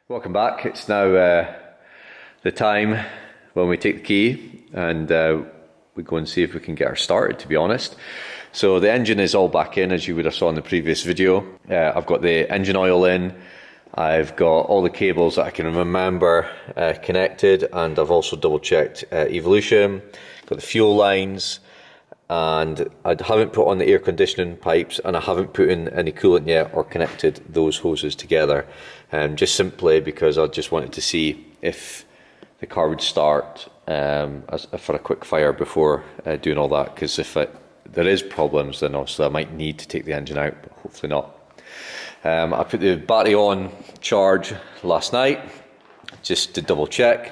Welcome back. It's now the time when we take the key and we go and see if we can get her started, to be honest. So the engine is all back in, as you would have saw in the previous video. I've got the engine oil in, I've got all the cables that I can remember connected, and I've also double checked evolution, got the fuel lines, and I haven't put on the air conditioning pipes, and I haven't put in any coolant yet or connected those hoses together, just simply because I just wanted to see if the car would start for a quick fire before doing all that, because if there is problems, then obviously I might need to take the engine out, but hopefully not. I put the battery on charge last night just to double check.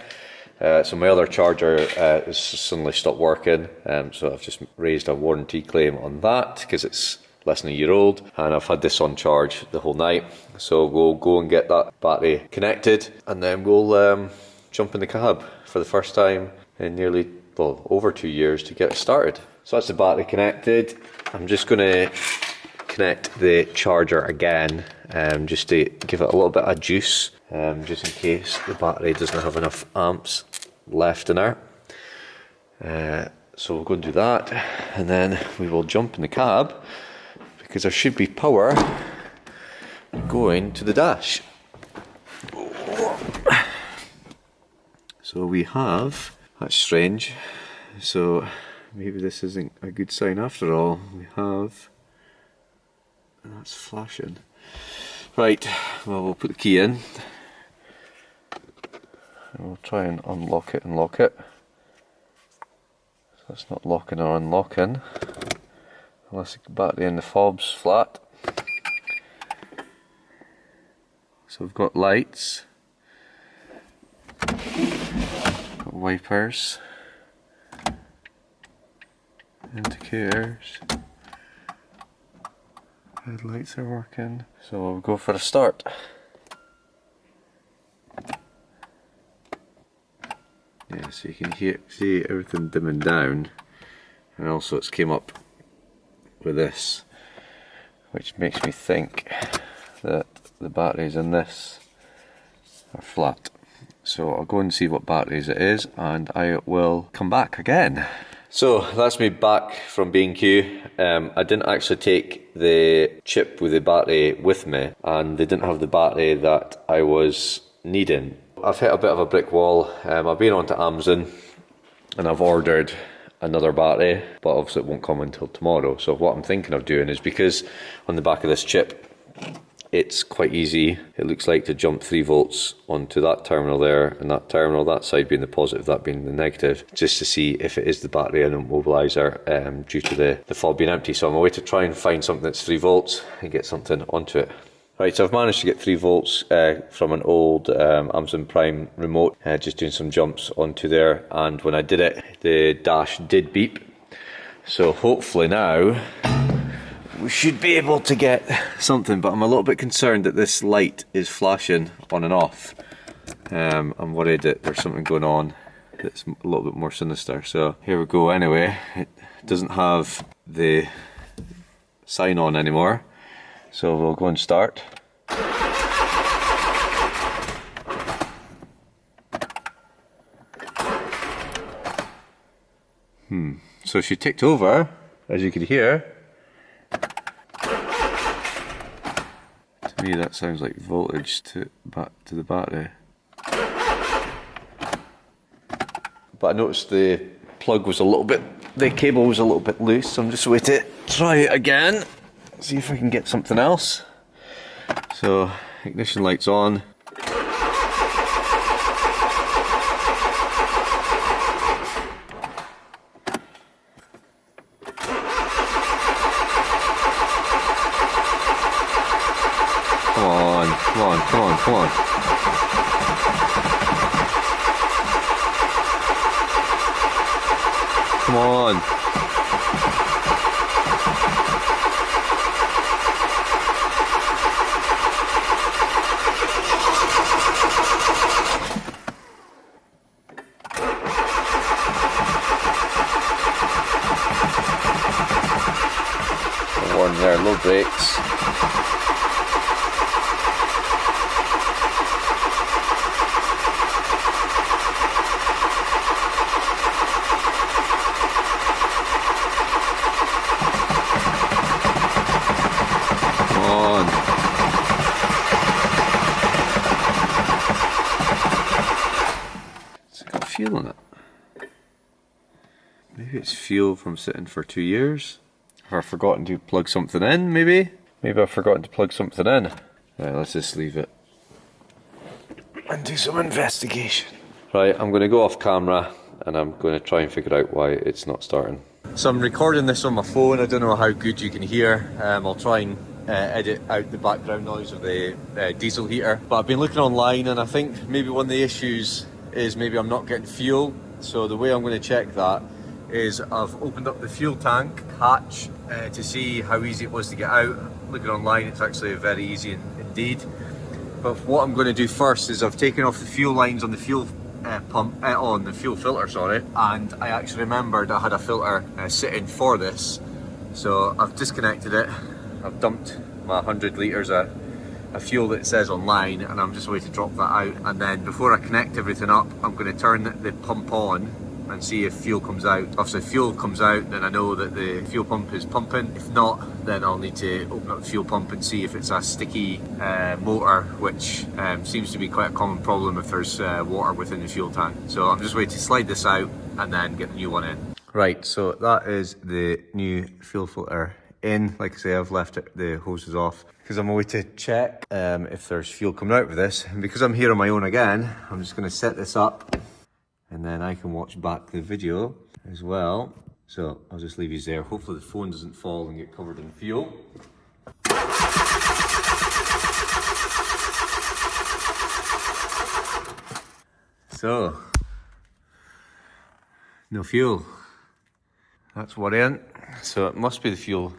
So my other charger has suddenly stopped working, so I've just raised a warranty claim on that because it's less than a year old, and I've had this on charge the whole night. So we'll go and get that battery connected, and then we'll jump in the cab for the first time in nearly, well, over 2 years to get it started. So that's the battery connected. I'm just going to connect the charger again, just to give it a little bit of juice, just in case the battery doesn't have enough amps left in her. So we'll go and do that, and then we will jump in the cab because there should be power going to the dash. So we have, that's strange, so maybe this isn't a good sign after all. We have, that's flashing. Right, well, we'll put the key in. And we'll try and unlock it and lock it. So it's not locking or unlocking, unless the battery in the fob's flat. So we've got lights, got wipers, indicators. Headlights are working, so we'll go for a start. Yeah, so you can see everything dimming down, and also it's came up with this, which makes me think that the batteries in this are flat. So I'll go and see what batteries it is, and I will come back again. So that's me back from B&Q. I didn't actually take the chip with the battery with me, and they didn't have the battery that I was needing. I've hit a bit of a brick wall. I've been onto Amazon and I've ordered another battery, but obviously it won't come until tomorrow. So what I'm thinking of doing is, because on the back of this chip it's quite easy, it looks like, to jump 3 volts onto that terminal there and that terminal, that side being the positive, that being the negative, just to see if it is the battery and immobiliser due to the fob being empty. So I'm away to try and find something that's 3 volts and get something onto it. Right, so I've managed to get 3 volts from an old Amazon Prime remote, just doing some jumps onto there, and when I did it, the dash did beep. So hopefully now we should be able to get something, but I'm a little bit concerned that this light is flashing on and off. I'm worried that there's something going on that's a little bit more sinister. So here we go anyway. It doesn't have the sign on anymore, so we'll go and start. So she ticked over, as you could hear. To me that sounds like voltage to the battery. But I noticed the plug was a little bit, the cable was a little bit loose, so I'm just waiting to try it again, see if I can get something else. So ignition light's on. Come on, come on, come on. Come on. Horn there, low brakes. fuel in it. Maybe it's fuel from sitting for 2 years. Have I forgotten to plug something in, maybe? Maybe I've forgotten to plug something in. Right, let's just leave it and do some investigation. Right, I'm going to go off camera and I'm going to try and figure out why it's not starting. So I'm recording this on my phone. I don't know how good you can hear. I'll try and edit out the background noise of the diesel heater. But I've been looking online and I think maybe one of the issues is maybe I'm not getting fuel. So the way I'm going to check that is I've opened up the fuel tank hatch to see how easy it was to get out. Looking online, it's actually very easy indeed. But what I'm going to do first is I've taken off the fuel lines on the fuel pump, on the fuel filter, sorry, and I actually remembered I had a filter sitting for this, so I've disconnected it. I've dumped my 100 litres of fuel that it says online, and I'm just waiting to drop that out. And then before I connect everything up, I'm going to turn the pump on and see if fuel comes out. Obviously, if fuel comes out, then I know that the fuel pump is pumping. If not, then I'll need to open up the fuel pump and see if it's a sticky motor, which seems to be quite a common problem if there's water within the fuel tank. So I'm just waiting to slide this out and then get the new one in. Right, so that is the new fuel filter in. Like I say, I've left the hoses off because I'm away to check if there's fuel coming out with this. And because I'm here on my own again, I'm just going to set this up, and then I can watch back the video as well. So I'll just leave you there. Hopefully the phone doesn't fall and get covered in fuel. So, no fuel. That's worrying. So it must be the fuel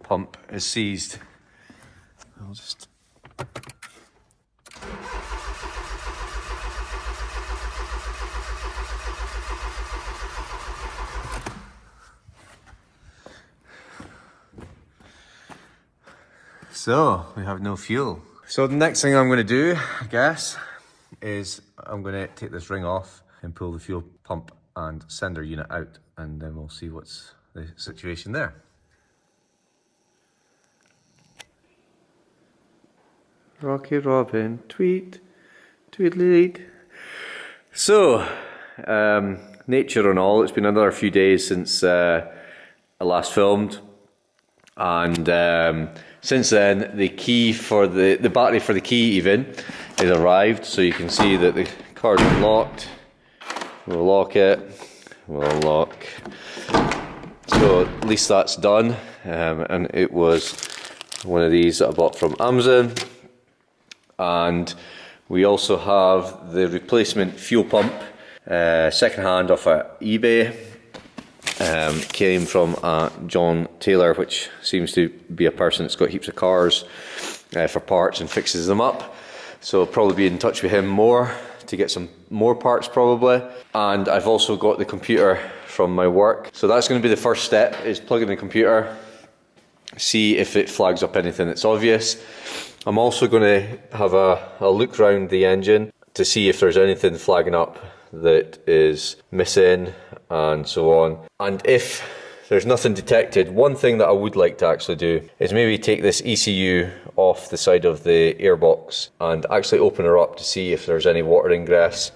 pump is seized. I'll just... So, we have no fuel. So the next thing I'm going to do, I guess, is I'm going to take this ring off and pull the fuel pump and sender unit out, and then we'll see what's the situation there. Rocky Robin, tweet, tweedly. So, nature and all, it's been another few days since I last filmed, and since then the key for the battery for the key even is arrived, so you can see that the car's unlocked. We'll lock it, we'll lock. So at least that's done, and it was one of these that I bought from Amazon. And we also have the replacement fuel pump, second hand off of eBay. Came from John Taylor, which seems to be a person that's got heaps of cars for parts and fixes them up. So I'll probably be in touch with him more to get some more parts probably. And I've also got the computer from my work. So that's going to be the first step, is plug in the computer, see if it flags up anything that's obvious. I'm also going to have a look around the engine to see if there's anything flagging up that is missing and so on. And if there's nothing detected, one thing that I would like to actually do is maybe take this ECU off the side of the airbox and actually open her up to see if there's any water ingress,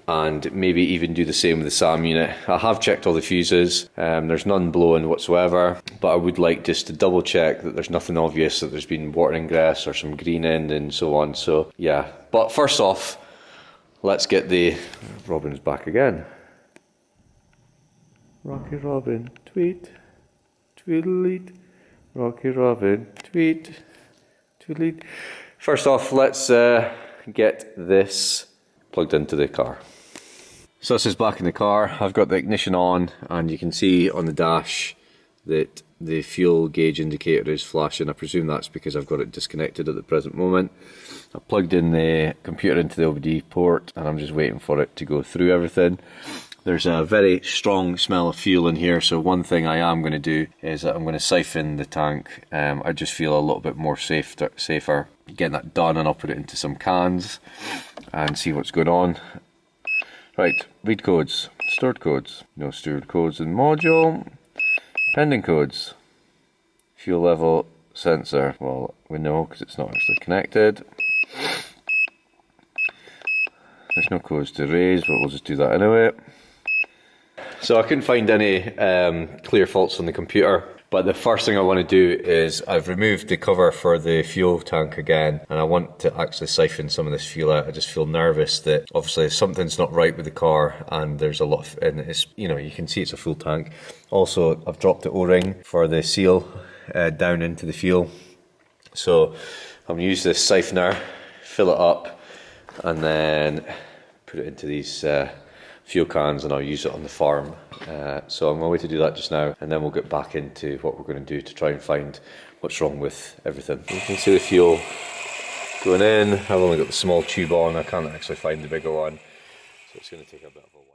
and maybe even do the same with the SAM unit. I have checked all the fuses, there's none blowing whatsoever, but I would like just to double check that there's nothing obvious, that there's been water ingress or some greening and so on. So yeah, but first off, let's get the... Robin's back again. Rocky Robin, tweet, tweedleed. Rocky Robin, tweet, tweedleed. First off, let's get this plugged into the car. So this is back in the car. I've got the ignition on, and you can see on the dash that the fuel gauge indicator is flashing. I presume that's because I've got it disconnected at the present moment. I've plugged in the computer into the OBD port, and I'm just waiting for it to go through everything. There's a very strong smell of fuel in here, so one thing I am going to do is that I'm going to siphon the tank. I just feel a little bit more safer getting that done, and I'll put it into some cans and see what's going on. Right, read codes, stored codes, no stored codes in module, pending codes, fuel level sensor, well we know because it's not actually connected. There's no codes to raise, but we'll just do that anyway. So I couldn't find any clear faults on the computer, but the first thing I want to do is I've removed the cover for the fuel tank again, and I want to actually siphon some of this fuel out. I just feel nervous that obviously something's not right with the car, and there's a lot of, and it's, you know, you can see it's a full tank. Also, I've dropped the O-ring for the seal down into the fuel. So I'm going to use this siphoner, fill it up, and then put it into these fuel cans, and I'll use it on the farm. So I'm going to do that just now, and then we'll get back into what we're going to do to try and find what's wrong with everything. You can see the fuel going in. I've only got the small tube on, I can't actually find the bigger one, so it's going to take a bit of a while.